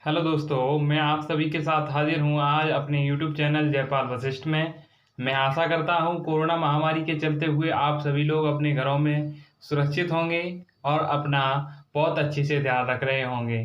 Hello दोस्तों, मैं आप सभी के साथ हाजिर हूँ आज अपने YouTube चैनल जयपाल वशिष्ठ में। मैं आशा करता हूँ कोरोना महामारी के चलते हुए आप सभी लोग अपने घरों में सुरक्षित होंगे और अपना बहुत अच्छे से ध्यान रख रहे होंगे।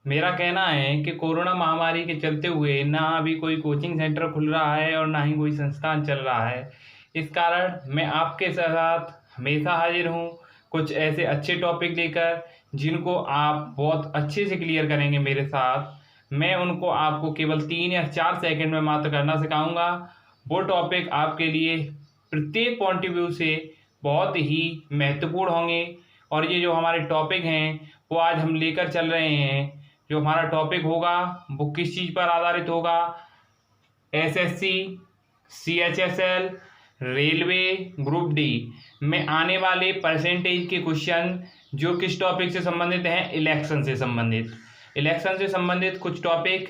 मेरा कहना है कि कोरोना महामारी के चलते हुए ना अभी कोई कोचिंग सेंटर खुल रहा है और ना ही कोई संस्थान चल रहा है। इस कारण मैं आपके साथ हमेशा हाजिर हूँ कुछ ऐसे अच्छे टॉपिक लेकर जिनको आप बहुत अच्छे से क्लियर करेंगे मेरे साथ। मैं उनको आपको केवल 3 या 4 सेकंड में मात्र करना सिखाऊंगा। वो टॉपिक आपके लिए प्रत्येक पॉइंट ऑफ व्यू से बहुत ही महत्वपूर्ण होंगे। और ये जो हमारे टॉपिक हैं वो आज हम लेकर चल रहे हैं। जो हमारा टॉपिक होगा वो किस चीज़ पर आधारित होगा? SSC, CHSL, railway, group D में आने वाले परसेंटेज के क्वेश्चन जो किस टॉपिक से संबंधित हैं? इलेक्शन से संबंधित। इलेक्शन से संबंधित कुछ टॉपिक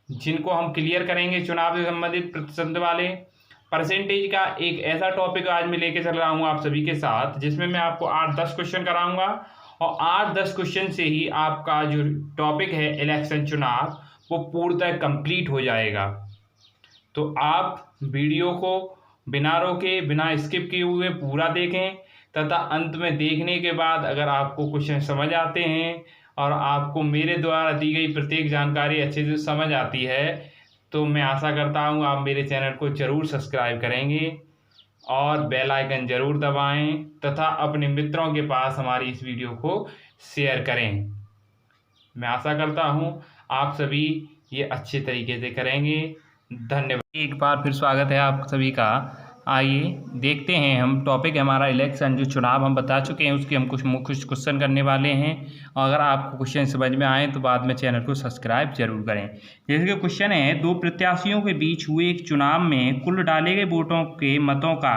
जिनको हम क्लियर करेंगे, चुनाव से संबंधित प्रतिशत वाले। परसेंटेज का एक ऐसा टॉपिक आज मैं लेके चल रहा हूँ आप सभी के साथ जिसमें मैं आपको 8-10 क्वेश्चन कराऊंगा और 8-10 क्वेश्चन से ही आपका जो टॉपिक है इलेक्शन चुनाव वो पूर्णतः कंप्लीट हो जाएगा। तो आप वीडियो को बिना रोके बिना स्किप किए हुए पूरा देखें तथा अंत में देखने के बाद अगर आपको क्वेश्चन समझ आते हैं और आपको मेरे द्वारा दी गई प्रत्येक जानकारी अच्छे से समझ आती है तो मैं आशा करता हूँ आप मेरे चैनल को ज़रूर सब्सक्राइब करेंगे और बेल आइकन ज़रूर दबाएं तथा अपने मित्रों के पास हमारी इस वीडियो को शेयर करें। मैं आशा करता हूँ आप सभी ये अच्छे तरीके से करेंगे। धन्यवाद। एक बार फिर स्वागत है आप सभी का। आइए देखते हैं, हम टॉपिक हमारा इलेक्शन जो चुनाव हम बता चुके हैं उसके हम कुछ क्वेश्चन करने वाले हैं। और अगर आपको क्वेश्चन समझ में आए तो बाद में चैनल को सब्सक्राइब जरूर करें। जैसे कि क्वेश्चन है, दो प्रत्याशियों के बीच हुए एक चुनाव में कुल डाले गए वोटों के मतों का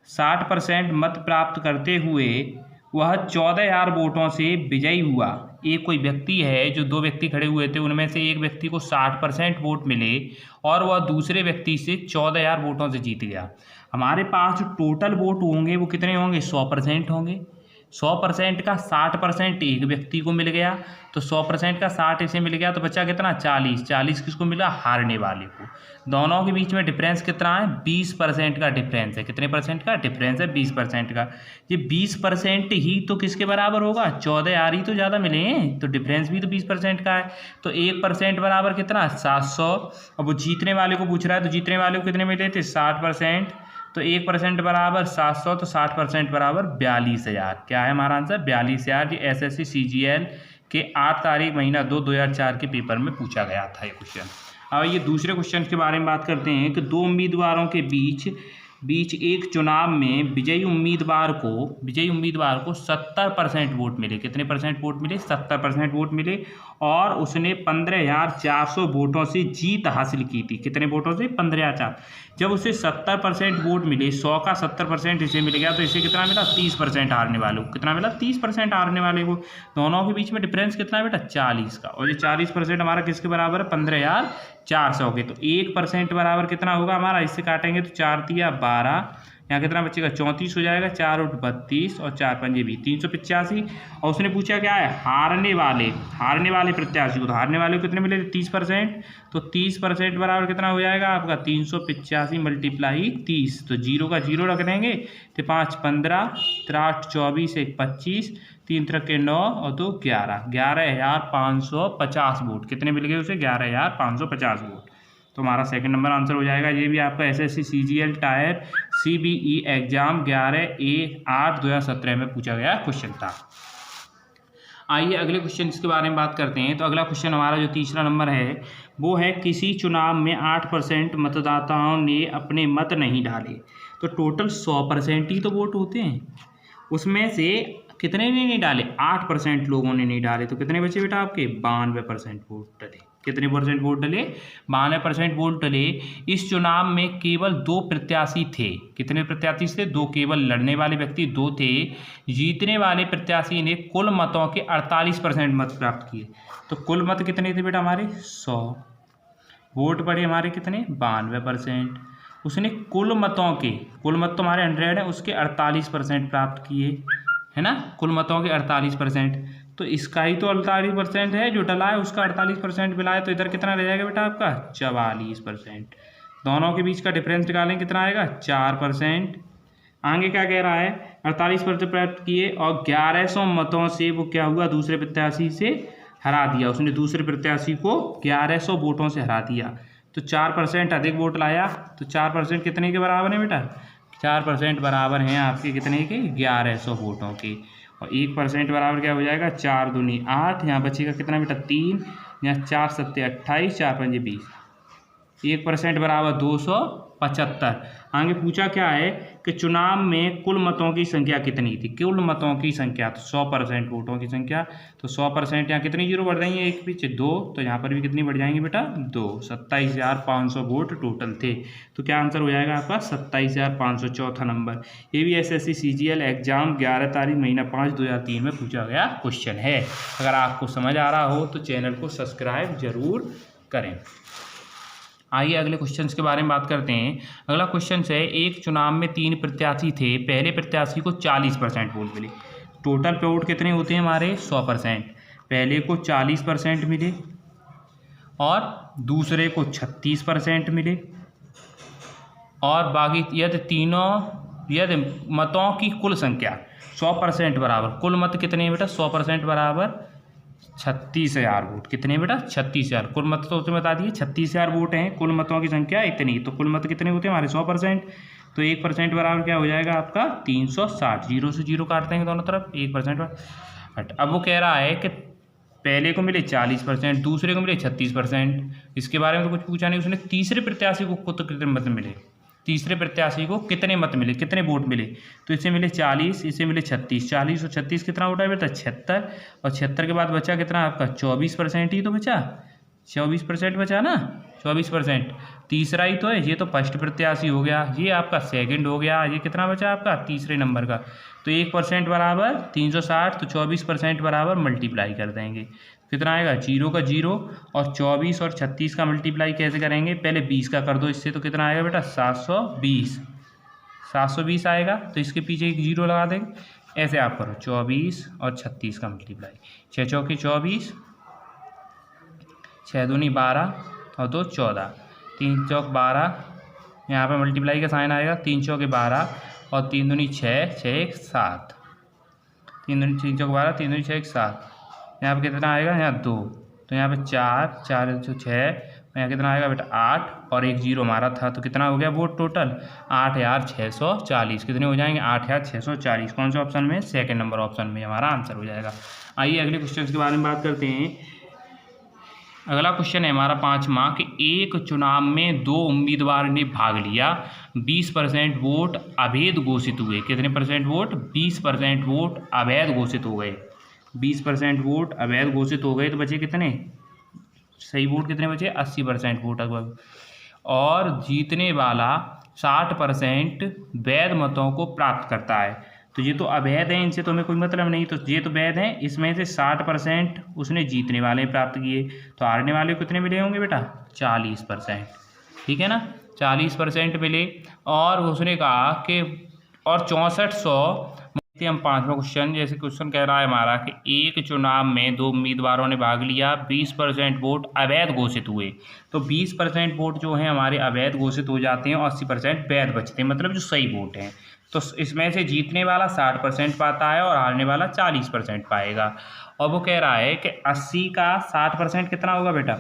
60% मत प्राप्त करते हुए वह 14,000 वोटों से विजयी हुआ। एक कोई व्यक्ति है, जो दो व्यक्ति खड़े हुए थे उनमें से एक व्यक्ति को 60% वोट मिले और वह दूसरे व्यक्ति से 14,000 वोटों से जीत गया। हमारे पास जो टोटल वोट होंगे वो कितने होंगे? 100% होंगे। 100% का 60% एक व्यक्ति को मिल गया तो 100% का 60 इसे मिल गया तो बचा कितना? 40। 40 किसको मिला? हारने वाले को। दोनों के बीच में डिफरेंस कितना है? 20% का डिफरेंस है। कितने परसेंट का डिफरेंस है? 20% का। ये 20% ही तो किसके बराबर होगा? 14,000 ही तो ज़्यादा मिले हैं तो डिफरेंस भी तो 20% का है। तो 1% बराबर कितना? 700। अब वो जीतने वाले को पूछ रहा है तो जीतने वाले को कितने मिले थे? 60%। तो 1% बराबर 700 तो 60% बराबर 42,000। क्या है हमारा आंसर? 42,000। ये SSC CGL के 8 तारीख महीना 2 2004 के पेपर में पूछा गया था ये क्वेश्चन। अब ये दूसरे क्वेश्चन के बारे में बात करते हैं कि दो उम्मीदवारों के बीच एक चुनाव में विजयी उम्मीदवार को 70% वोट मिले। कितने परसेंट वोट मिले? 70% वोट मिले और उसने 15,400 वोटों से जीत हासिल की थी। कितने वोटों से? 15,400। जब उसे 70% वोट मिले, 100 का 70% इसे मिल गया तो इसे कितना मिला? 30% हारने वाले को। कितना मिला? 30% हारने वाले को। दोनों के बीच में डिफरेंस कितना है बेटा? 40 का। और ये 40% हमारा किसके बराबर है? 15,400 के। तो 1% बराबर कितना होगा हमारा? इससे काटेंगे तो 4 तिया 12, यहाँ कितना बचेगा? 34 हो जाएगा। 4 × 32 और 4 पंजे 20, 385। और उसने पूछा क्या है? हारने वाले प्रत्याशी को। तो हारने वाले को कितने मिले? 30%। तो 30% बराबर कितना हो जाएगा आपका? 385 × 30। तो 0 का 0 रख देंगे तो 5 15, 3 8 24, 1 25, 3 3 9 और 2 11, 11,550 वोट। कितने मिल गए उसे? 11,550 वोट। तो हमारा सेकंड नंबर आंसर हो जाएगा। ये भी आपका SSC CGL tyre CBE exam 11/8/2017 में पूछा गया क्वेश्चन था। आइए अगले क्वेश्चन के बारे में बात करते हैं। तो अगला क्वेश्चन हमारा जो तीसरा नंबर है वो है, किसी चुनाव में 8% मतदाताओं ने अपने मत नहीं डाले। तो टोटल 100% ही तो वोट होते हैं, उसमें से कितने ने नहीं डाले? 8% लोगों ने नहीं डाले। तो कितने बचे बेटा आपके? 92% वोट डले। कितने परसेंट वोट डले? 92% वोट डले। इस चुनाव में केवल 2 प्रत्याशी थे। कितने प्रत्याशी थे? 2। केवल लड़ने वाले व्यक्ति 2 थे। जीतने वाले प्रत्याशी ने कुल मतों के 48% मत प्राप्त किए। तो कुल मत कितने थे बेटा हमारे? 100। वोट पड़े हमारे कितने? 92%। उसने कुल मत तो हमारे 100 है, उसके 48% प्राप्त किए, है ना? कुल मतों के 48%। तो इसका ही तो 48% है, जो डला है उसका 48% मिला है, तो इधर कितना रह जाएगा बेटा आपका 44%। दोनों के बीच का डिफरेंस निकालें, कितना आएगा 4%। आगे क्या कह रहा है, 48% प्राप्त किए और 1100 मतों से वो क्या हुआ, दूसरे प्रत्याशी से हरा दिया। उसने दूसरे प्रत्याशी को 1100 वोटों से हरा दिया, तो 4% अधिक वोट लाया। तो 4% कितने के बराबर है बेटा, 4% बराबर हैं आपके कितने के, 1100 वोटों के। और 1% बराबर क्या हो जाएगा, 4 दूनी 8, यहाँ बचेगा कितना बेटा 3, यहाँ 4 सत्ते 28, 4 पंजे 20। 1% बराबर 275। आगे पूछा क्या है कि चुनाव में कुल मतों की संख्या कितनी थी, कुल मतों की संख्या, तो 100% वोटों की संख्या। तो 100% यहाँ कितनी जीरो बढ़ जाएंगे, एक पीछे 2, तो यहाँ पर भी कितनी बढ़ जाएंगी बेटा 2। 27,500 वोट टोटल थे। तो क्या आंसर हो जाएगा आपका 27,500, चौथा नंबर। ये भी SSC CGL एग्जाम 11 तारीख महीना 5 2003 में पूछा गया क्वेश्चन है। अगर आपको समझ आ रहा हो तो चैनल को सब्सक्राइब जरूर करें। आइए अगले क्वेश्चन के बारे में बात करते हैं। अगला क्वेश्चन है, एक चुनाव में 3 प्रत्याशी थे, पहले प्रत्याशी को 40% वोट मिले। टोटल वोट कितने होते हैं हमारे 100%। पहले को 40% मिले और दूसरे को 36% मिले, और बाकी यदि मतों की कुल संख्या 100% बराबर, कुल मत कितने हैं बेटा 100% बराबर 36,000 वोट। कितने बेटा 36,000। कुल मत तो उसमें बता दिए 36,000 वोट हैं, कुल मतों की संख्या इतनी, तो कुल मत कितने होते हैं हमारे 100%। तो 1% बराबर क्या हो जाएगा आपका 360। 0 से 0 काट देंगे दोनों तरफ, 1% बट अब वो कह रहा है कि पहले को मिले 40%, दूसरे को मिले 36%। इसके बारे में तो कुछ पूछा नहीं। उसने तीसरे प्रत्याशी को कितने मत मिले, तीसरे प्रत्याशी को कितने मत मिले, कितने वोट मिले, तो इसे मिले 40, इसे मिले 36। 40 और 36 कितना वोट है बेटा 76, और 76 के बाद बचा कितना आपका 24% ही तो बचा, 24% बचा ना, 24%। तीसरा ही तो है, ये तो फर्स्ट प्रत्याशी हो गया, ये आपका सेकंड हो गया, ये कितना बचा आपका तीसरे नंबर का। तो 1% बराबर 360, तो 24% बराबर मल्टीप्लाई कर देंगे, कितना आएगा 0 का 0, और 24 और 36 का मल्टीप्लाई कैसे करेंगे, पहले 20 का कर दो इससे, तो कितना आएगा बेटा 720 आएगा। तो इसके पीछे एक 0 लगा देंगे। ऐसे आप करो 24 और 36 का मल्टीप्लाई, 6 चौके 24, 6 दूनी 12 और 2 14, 3 चौक 12, यहाँ पर मल्टीप्लाई का साइन आएगा, 3 चौके 12 और 3 दूनी 6, 6 1 7, 3 चौक 12, 3 दूनी 6 1 7। यहाँ पे कितना आएगा, यहाँ 2, तो यहाँ पे 4 4 6, यहाँ कितना आएगा बेटा 8, और एक 0 हमारा था, तो कितना हो गया वोट टोटल 8,640। कितने हो जाएंगे 8,640। कौन सा ऑप्शन में, सेकंड नंबर ऑप्शन में हमारा आंसर हो जाएगा। आइए अगले क्वेश्चन के बारे में बात करते हैं। अगला क्वेश्चन है हमारा 5वां कि एक चुनाव में 2 उम्मीदवार ने भाग लिया, 20% वोट अवैध घोषित हुए। कितने परसेंट वोट, 20% वोट अवैध घोषित हो गए। 20% वोट अवैध घोषित हो गए, तो बचे कितने सही वोट, कितने बचे 80% वोट अवैध, और जीतने वाला 60% वैध मतों को प्राप्त करता है। तो ये तो अवैध हैं, इनसे तो हमें कोई मतलब नहीं, तो ये तो वैध हैं। इसमें से 60% उसने जीतने वाले प्राप्त किए, तो हारने वाले को कितने मिले होंगे बेटा 40%। ठीक है ना, 40% मिले। और उसने कहा कि और 6400। हम 5वां क्वेश्चन, जैसे क्वेश्चन कह रहा है हमारा कि एक चुनाव में 2 उम्मीदवारों ने भाग लिया, 20% वोट अवैध घोषित हुए। तो 20% वोट जो है हमारे अवैध घोषित हो जाते हैं और 80% वैध बचते हैं, मतलब जो सही वोट हैं। तो इसमें से जीतने वाला 60% पाता है और हारने वाला 40% पाएगा। और वो कह रहा है कि 80 का 60% कितना होगा बेटा,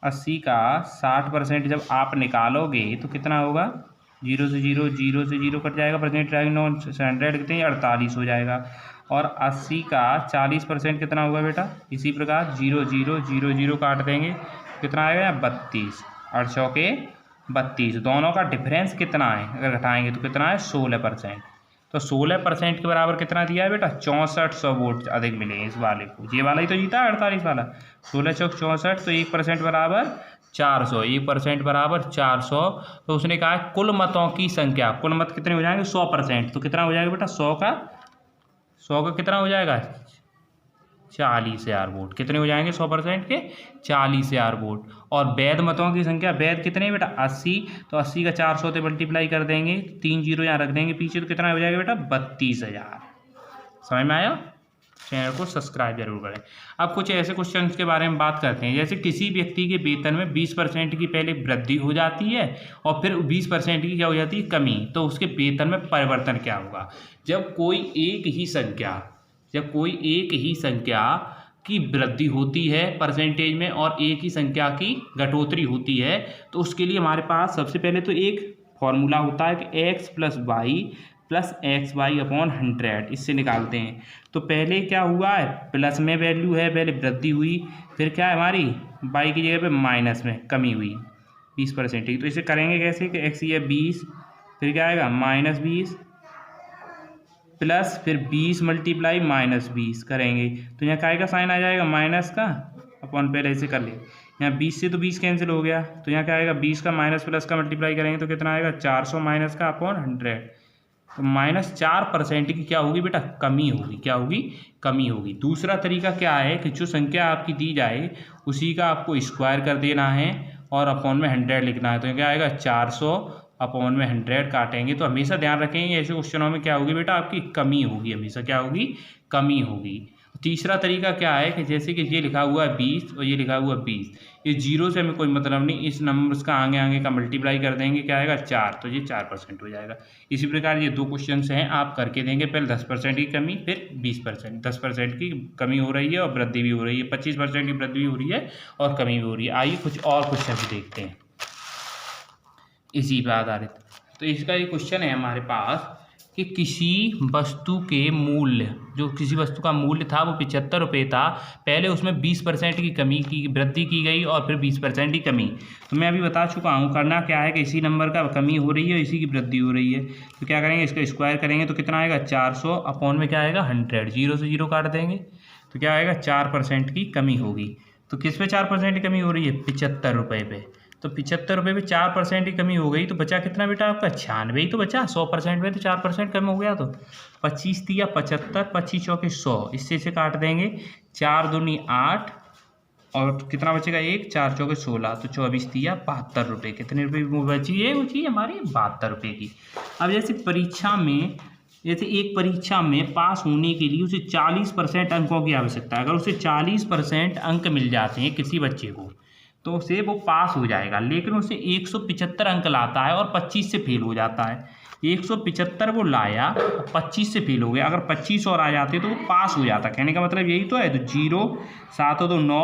80 का 60% जब आप निकालोगे तो कितना होगा, 0 से 0 कट जाएगा, परसेंट 100 कितने 48 हो जाएगा। और 80 का 40% कितना होगा बेटा, इसी प्रकार 0 0 0 0 काट देंगे, कितना आएगा 32, 8 चौके 32। दोनों का डिफरेंस कितना है, अगर घटाएंगे तो कितना है 16%। तो 16% के बराबर कितना दिया है बेटा 6400 वोट अधिक मिले इस वाले को। ये वाला ही तो जीता है 48 वाला, 16 चौक 64, तो 1% बराबर 400, 1% बराबर 400। तो उसने कहा है कुल मतों की संख्या, कुल मत कितने हो जाएंगे 100%, तो कितना हो जाएगा बेटा 100 का कितना हो जाएगा 40,000 वोट। कितने हो जाएंगे 100% के 40,000 वोट। और वैध मतों की संख्या, वैध कितने बेटा 80, तो 80 का 400 से मल्टीप्लाई कर देंगे, 3 0 यहाँ रख देंगे पीछे, तो कितना हो जाएगा बेटा 32,000। समझ में आया। चैनल को सब्सक्राइब जरूर करें। अब कुछ ऐसे क्वेश्चन के बारे में बात करते हैं, जैसे किसी व्यक्ति के वेतन में 20% की पहले वृद्धि हो जाती है और फिर 20% की क्या हो जाती है, कमी, तो उसके वेतन में परिवर्तन क्या होगा। जब कोई एक ही संख्या की वृद्धि होती है परसेंटेज में और एक ही संख्या की घटोतरी होती है, तो उसके लिए हमारे पास सबसे पहले तो एक फॉर्मूला होता है कि x + y + xy/100, इससे निकालते हैं। तो पहले क्या हुआ है, प्लस में वैल्यू है, पहले वृद्धि हुई, फिर क्या है हमारी y की जगह पे माइनस में कमी हुई 20% की। तो इसे करेंगे कैसे कि x ये 20, फिर क्या आएगा -20 प्लस फिर 20 × -20 करेंगे तो यहाँ काय का साइन आ जाएगा माइनस का, अपन पहले इसे कर ले, यहाँ 20 से तो 20 कैंसिल हो गया, तो यहाँ क्या आएगा 20 का माइनस प्लस का मल्टीप्लाई करेंगे तो कितना आएगा 400 माइनस का अपॉन 100। तो -4% की क्या होगी बेटा, कमी होगी। क्या होगी, कमी होगी। दूसरा तरीका क्या है कि जो संख्या आपकी दी जाए उसी का आपको स्क्वायर कर देना है और अपॉन में 100 लिखना है। तो क्या आएगा 400 अपॉन में 100 काटेंगे। तो हमेशा ध्यान रखेंगे ऐसे क्वेश्चनों में क्या होगी बेटा, आपकी कमी होगी, हमेशा क्या होगी, कमी होगी। तीसरा तरीका क्या है कि जैसे कि ये लिखा हुआ है 20 और ये लिखा हुआ है 20, ये जीरो से हमें कोई मतलब नहीं, इस नंबर्स का आगे का मल्टीप्लाई कर देंगे, क्या आएगा 4, तो ये 4% हो जाएगा। इसी प्रकार ये 2 क्वेश्चन हैं, आप करके देंगे। पहले 10% की कमी, फिर 20%। 10% की कमी हो रही है और वृद्धि भी हो रही है, 25% की वृद्धि भी हो रही है और कमी भी हो रही है। आइए कुछ और क्वेश्चन देखते हैं इसी पर आधारित। तो इसका एक क्वेश्चन है हमारे पास कि किसी वस्तु के मूल्य, जो किसी वस्तु का मूल्य था वो 75 रुपये था, पहले उसमें 20% की कमी की वृद्धि की गई और फिर 20% की कमी। तो मैं अभी बता चुका हूँ, करना क्या है कि इसी नंबर का कमी हो रही है, इसी की वृद्धि हो रही है, तो क्या करेंगे इसका स्क्वायर करेंगे तो कितना आएगा 400 अपॉन में क्या आएगा 100, 0 से 0 काट देंगे तो क्या आएगा 4% की कमी होगी। तो किस पे 4% की कमी हो रही है, 75 रुपये पे। तो 75 रुपये में 4% की कमी हो गई तो बचा कितना बेटा आपका 96 ही तो बचा। 100% में तो 4% कम हो गया, तो 25 दिया 75, 25 चौके 100, इससे इसे काट देंगे, 4 दूनी 8 और कितना बचेगा 1, 4 चौके 16, तो 24 दिया 72 रुपये। कितने रुपये बची है, बची हमारी 72 रुपये की। अब जैसे एक परीक्षा में पास होने के लिए उसे 40% अंकों की आवश्यकता है। अगर उसे 40% अंक मिल जाते हैं किसी बच्चे को तो उसे वो पास हो जाएगा, लेकिन उसे 175 अंक लाता है और 25 से फेल हो जाता है। 175 वो लाया, 25 से फेल हो गया, अगर 25 और आ जाते तो वो पास हो जाता। कहने का मतलब यही तो है। तो 0, 7 और 2 9,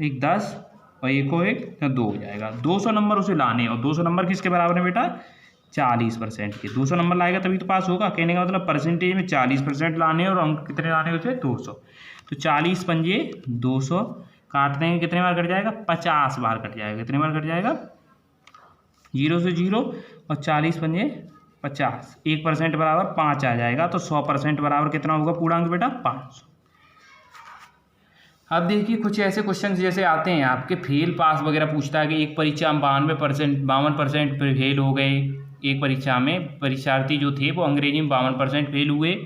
1 10 और 1 को 1 2 हो जाएगा। 200 नंबर उसे लाने, और 200 नंबर किसके बराबर है बेटा, 40% के। 200 नंबर लाएगा तभी तो पास होगा। कहने का मतलब परसेंटेज में 40% लाने और अंक कितने लाने उसे 200। तो 40 पंजे 200 काट देंगे, कितने बार कट जाएगा 50 बार कट जाएगा। कितने बार कट जाएगा, 0 से 0 और 40 पंजे 50, 1% बराबर 5 आ जाएगा। तो 100% बराबर कितना होगा पूर्णांक बेटा 500। अब देखिए कुछ ऐसे क्वेश्चन जैसे आते हैं आपके फेल पास वगैरह पूछता है कि एक परीक्षा में 52% फेल हो गए। एक परीक्षा में परीक्षार्थी जो थे वो अंग्रेजी में 52% फेल हुए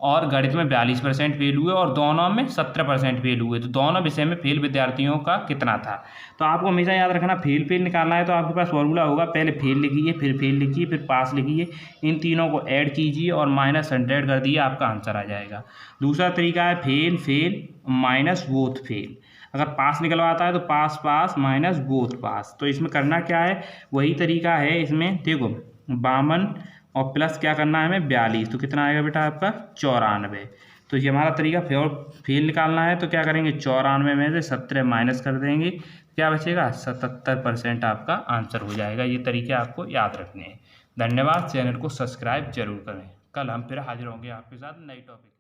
और गणित में 42% फेल हुए और दोनों में 17% फेल हुए। तो दोनों विषय में फेल विद्यार्थियों का कितना था। तो आपको हमेशा याद रखना, फेल निकालना है तो आपके पास फॉर्मूला होगा, पहले फेल लिखिए, फिर फेल लिखिए, फिर पास लिखिए, इन तीनों को ऐड कीजिए और -100 कर दिए, आपका आंसर आ जाएगा। दूसरा तरीका है फेल माइनस बोथ फेल। अगर पास निकलवाता है तो पास माइनस बोथ पास। तो इसमें करना क्या है, वही तरीका है। इसमें देखो 52 और प्लस क्या करना है हमें 42, तो कितना आएगा बेटा आपका 94। तो ये हमारा तरीका फेल निकालना है। तो क्या करेंगे 94 में से 17 माइनस कर देंगे, क्या बचेगा 77% आपका आंसर हो जाएगा। ये तरीके आपको याद रखने हैं। धन्यवाद। चैनल को सब्सक्राइब जरूर करें। कल हम फिर हाजिर होंगे आपके साथ नई टॉपिक।